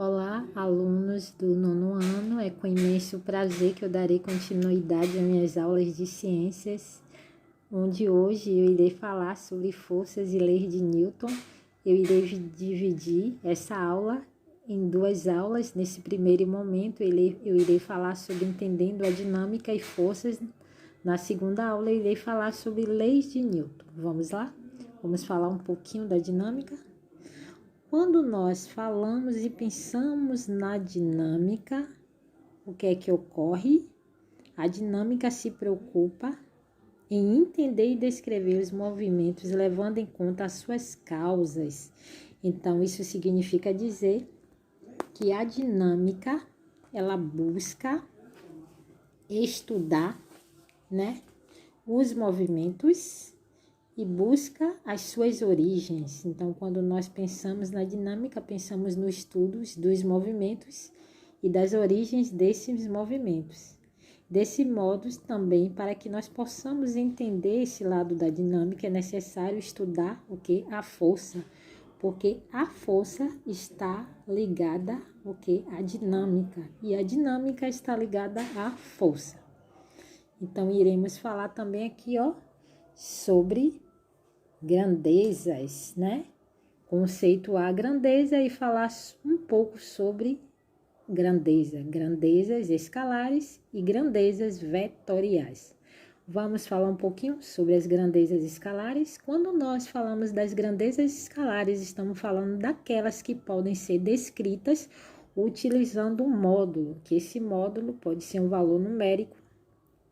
Olá, alunos do nono ano, é com imenso prazer que eu darei continuidade às minhas aulas de ciências, onde hoje eu irei falar sobre forças e leis de Newton. Eu irei dividir essa aula em duas aulas. Nesse primeiro momento, eu irei falar sobre entendendo a dinâmica e forças. Na segunda aula, eu irei falar sobre leis de Newton. Vamos lá? Vamos falar um pouquinho da dinâmica? Quando nós falamos e pensamos na dinâmica, o que é que ocorre? A dinâmica se preocupa em entender e descrever os movimentos, levando em conta as suas causas. Então, isso significa dizer que a dinâmica, ela busca estudar, os movimentos e busca as suas origens. Então, quando nós pensamos na dinâmica, pensamos no estudo dos movimentos e das origens desses movimentos. Desse modo, também, para que nós possamos entender esse lado da dinâmica, é necessário estudar o que? A força, porque a força está ligada ao que? A dinâmica, e a dinâmica está ligada à força. Então, iremos falar também aqui, sobre grandezas, Conceituar a grandeza e falar um pouco sobre grandezas escalares e grandezas vetoriais. Vamos falar um pouquinho sobre as grandezas escalares. Quando nós falamos das grandezas escalares, estamos falando daquelas que podem ser descritas utilizando um módulo, que esse módulo pode ser um valor numérico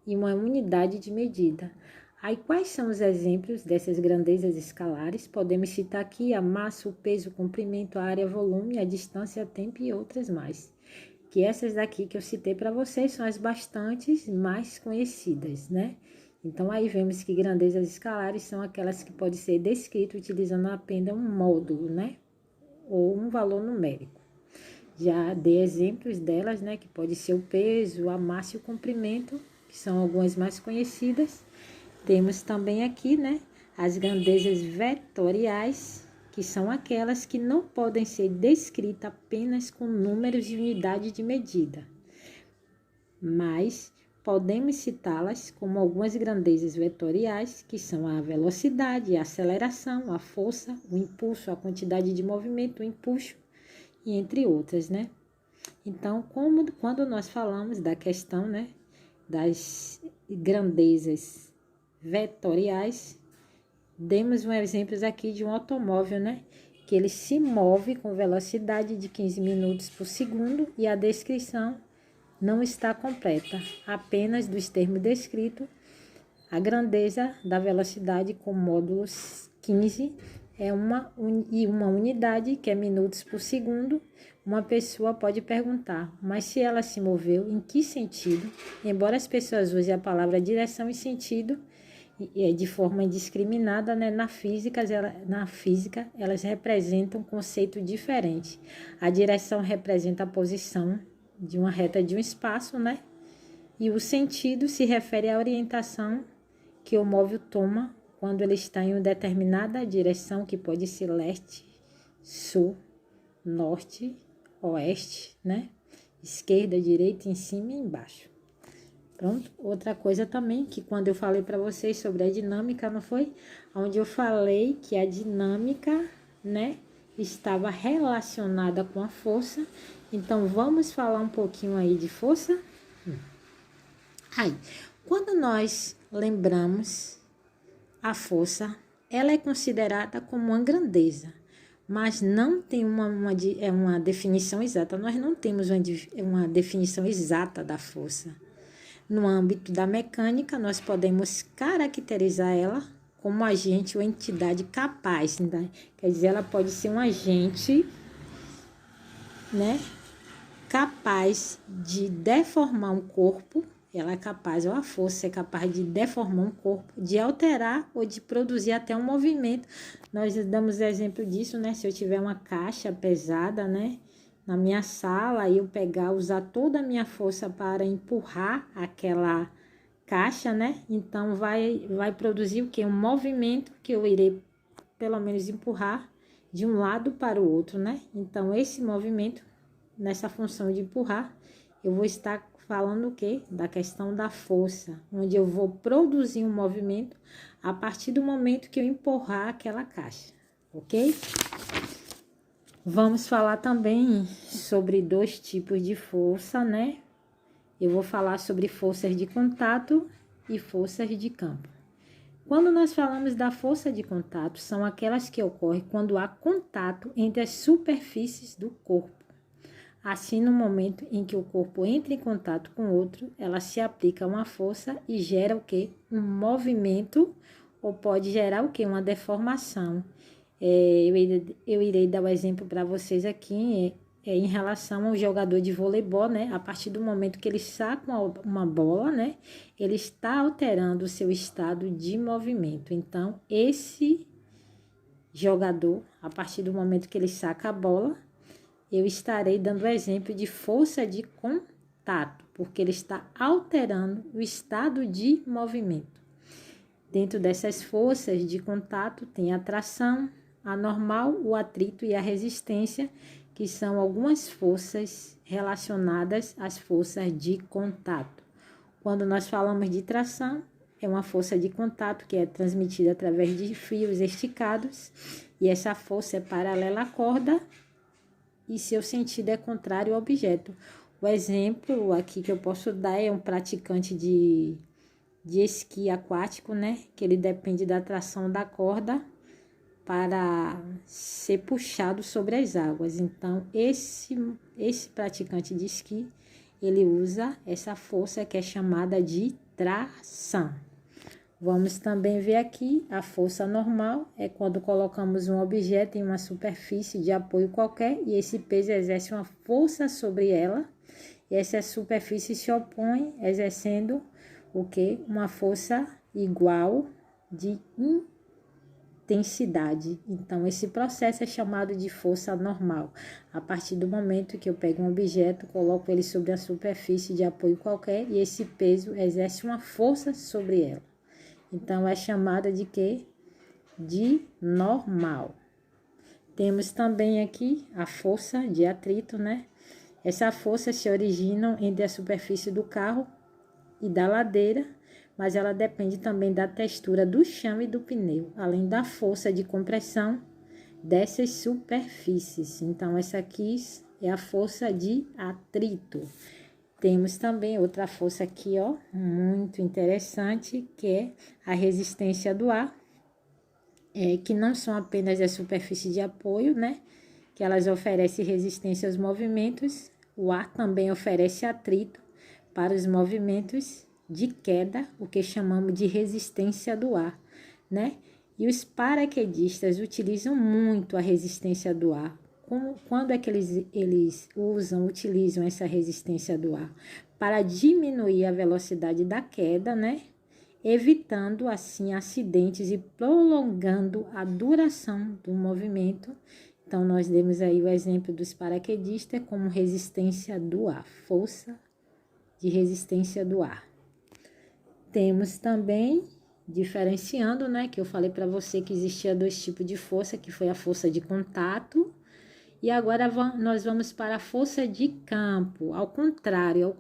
e uma unidade de medida. Aí, quais são os exemplos dessas grandezas escalares? Podemos citar aqui a massa, o peso, o comprimento, a área, volume, a distância, tempo e outras mais. Que essas daqui que eu citei para vocês são as bastantes mais conhecidas, Então, aí vemos que grandezas escalares são aquelas que podem ser descritas utilizando apenas um módulo, Ou um valor numérico. Já dei exemplos delas, que pode ser o peso, a massa e o comprimento, que são algumas mais conhecidas. Temos também aqui, as grandezas vetoriais, que são aquelas que não podem ser descritas apenas com números de unidade de medida, mas podemos citá-las como algumas grandezas vetoriais, que são a velocidade, a aceleração, a força, o impulso, a quantidade de movimento, o empuxo, e entre outras, Então, quando nós falamos da questão, das grandezas vetoriais, demos um exemplo aqui de um automóvel, que ele se move com velocidade de 15 minutos por segundo e a descrição não está completa, apenas dos termos descritos. A grandeza da velocidade com módulo 15 é uma unidade, que é minutos por segundo. Uma pessoa pode perguntar, mas se ela se moveu, em que sentido? Embora as pessoas usem a palavra direção e sentido de forma indiscriminada, na física elas representam um conceito diferente. A direção representa a posição de uma reta de um espaço, E o sentido se refere à orientação que o móvel toma quando ele está em uma determinada direção, que pode ser leste, sul, norte, oeste, Esquerda, direita, em cima e embaixo. Pronto, outra coisa também, que quando eu falei para vocês sobre a dinâmica, não foi? Onde eu falei que a dinâmica, estava relacionada com a força. Então, vamos falar um pouquinho aí de força? Aí, quando nós lembramos a força, ela é considerada como uma grandeza, mas não tem uma definição exata. Nós não temos uma definição exata da força. No âmbito da mecânica, nós podemos caracterizar ela como agente ou entidade capaz, Quer dizer, ela pode ser um agente, capaz de deformar um corpo. Ela é capaz, ou a força é capaz de deformar um corpo, de alterar ou de produzir até um movimento. Nós damos exemplo disso, Se eu tiver uma caixa pesada, na minha sala, e eu usar toda a minha força para empurrar aquela caixa, Então, vai produzir o quê? Um movimento que eu irei, pelo menos, empurrar de um lado para o outro, Então, esse movimento nessa função de empurrar, eu vou estar falando o quê? Da questão da força, onde eu vou produzir um movimento a partir do momento que eu empurrar aquela caixa, ok? Vamos falar também sobre 2 tipos de força, né? Eu vou falar sobre forças de contato e forças de campo. Quando nós falamos da força de contato, são aquelas que ocorrem quando há contato entre as superfícies do corpo. Assim, no momento em que o corpo entra em contato com outro, ela se aplica uma força e gera o quê? Um movimento, ou pode gerar o quê? Uma deformação. Eu irei dar o exemplo para vocês aqui em relação ao jogador de voleibol, né? A partir do momento que ele saca uma bola, né? Ele está alterando o seu estado de movimento. Então, esse jogador, a partir do momento que ele saca a bola, eu estarei dando exemplo de força de contato, porque ele está alterando o estado de movimento. Dentro dessas forças de contato tem a tração, a normal, o atrito e a resistência, que são algumas forças relacionadas às forças de contato. Quando nós falamos de tração, é uma força de contato que é transmitida através de fios esticados, e essa força é paralela à corda, e seu sentido é contrário ao objeto. O exemplo aqui que eu posso dar é um praticante de esqui aquático, né? Que ele depende da tração da corda para ser puxado sobre as águas. Então, esse praticante de esqui, ele usa essa força que é chamada de tração. Vamos também ver aqui a força normal, é quando colocamos um objeto em uma superfície de apoio qualquer e esse peso exerce uma força sobre ela, e essa superfície se opõe, exercendo o quê? Uma força igual de intensidade. Então, esse processo é chamado de força normal. A partir do momento que eu pego um objeto, coloco ele sobre a superfície de apoio qualquer e esse peso exerce uma força sobre ela. Então, é chamada de quê? De normal. Temos também aqui a força de atrito, né? Essa força se origina entre a superfície do carro e da ladeira, mas ela depende também da textura do chão e do pneu, além da força de compressão dessas superfícies. Então, essa aqui é a força de atrito. Temos também outra força aqui, ó, muito interessante, que é a resistência do ar, que não são apenas a superfície de apoio, né? Que elas oferecem resistência aos movimentos. O ar também oferece atrito para os movimentos de queda, o que chamamos de resistência do ar, né? E os paraquedistas utilizam muito a resistência do ar. Quando é que eles utilizam essa resistência do ar? Para diminuir a velocidade da queda, né? Evitando assim acidentes e prolongando a duração do movimento. Então, nós demos aí o exemplo dos paraquedistas como resistência do ar, força de resistência do ar. Temos também, diferenciando, né, que eu falei para você que existia 2 tipos de força, que foi a força de contato, e agora nós vamos para a força de campo, ao contrário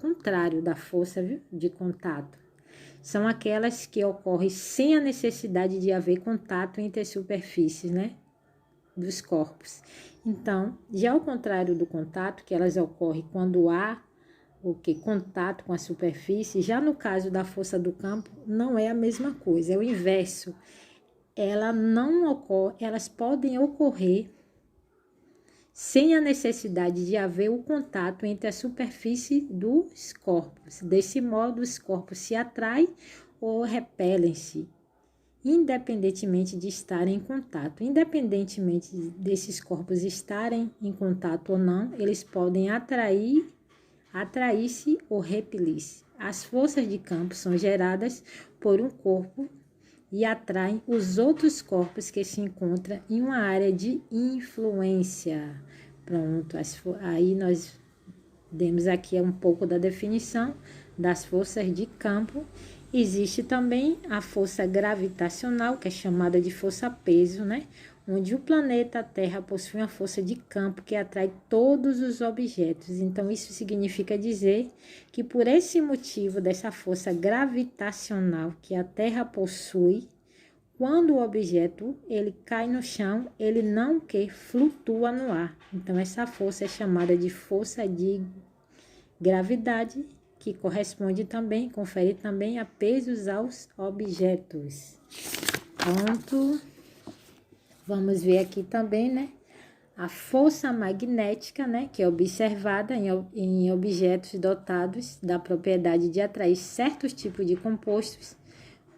da força, viu, de contato. São aquelas que ocorrem sem a necessidade de haver contato entre as superfícies, né, dos corpos. Então, já ao contrário do contato, que elas ocorrem quando há contato com a superfície, já no caso da força do campo, não é a mesma coisa, é o inverso. Elas podem ocorrer sem a necessidade de haver o contato entre a superfície dos corpos. Desse modo, os corpos se atraem ou repelem-se, independentemente de estarem em contato. Independentemente desses corpos estarem em contato ou não, eles podem atrair-se ou repelir-se. As forças de campo são geradas por um corpo e atraem os outros corpos que se encontram em uma área de influência. Pronto, aí nós demos aqui um pouco da definição das forças de campo. Existe também a força gravitacional, que é chamada de força-peso, né? onde o planeta Terra possui uma força de campo que atrai todos os objetos. Então, isso significa dizer que por esse motivo dessa força gravitacional que a Terra possui, quando o objeto ele cai no chão, ele não que flutua no ar. Então, essa força é chamada de força de gravidade, que corresponde também, confere também a pesos aos objetos. Pronto. Vamos ver aqui também, né? A força magnética, né? Que é observada em objetos dotados da propriedade de atrair certos tipos de compostos.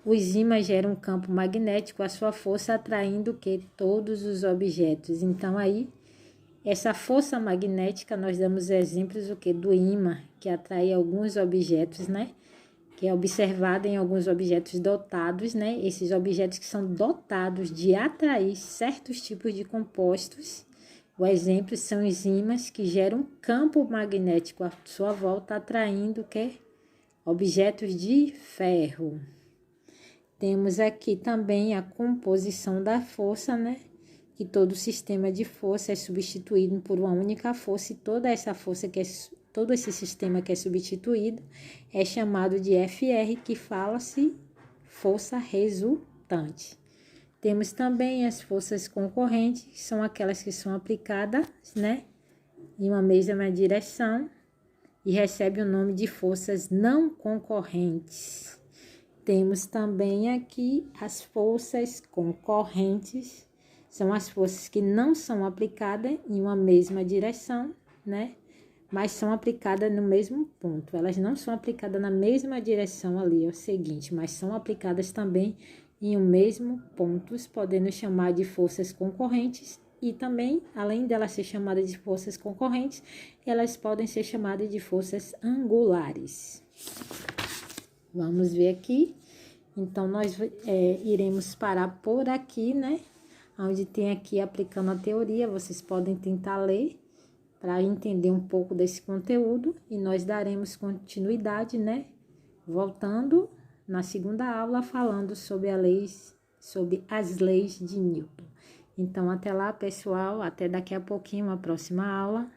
Os ímãs geram um campo magnético, a sua força atraindo que todos os objetos. Então, aí, essa força magnética, nós damos exemplos do ímã, que atrai alguns objetos, né? Que é observada em alguns objetos dotados, né? Esses objetos que são dotados de atrair certos tipos de compostos. O exemplo são os ímãs que geram um campo magnético à sua volta, atraindo objetos de ferro. Temos aqui também a composição da força, né? Que todo sistema de força é substituído por uma única força e toda essa força todo esse sistema que é substituído é chamado de FR, que fala-se força resultante. Temos também as forças concorrentes, que são aquelas que são aplicadas, né, em uma mesma direção e recebem o nome de forças não concorrentes. Temos também aqui as forças concorrentes, são as forças que não são aplicadas em uma mesma direção, né? Mas são aplicadas no mesmo ponto. Elas não são aplicadas na mesma direção ali, é o seguinte, mas são aplicadas também em um mesmo ponto, podendo chamar de forças concorrentes e também, além delas ser chamadas de forças concorrentes, elas podem ser chamadas de forças angulares. Vamos ver aqui. Então, nós iremos parar por aqui, né? Onde tem aqui aplicando a teoria, vocês podem tentar ler para entender um pouco desse conteúdo e nós daremos continuidade, né? Voltando na segunda aula falando sobre as leis de Newton. Então, até lá, pessoal, até daqui a pouquinho, uma próxima aula.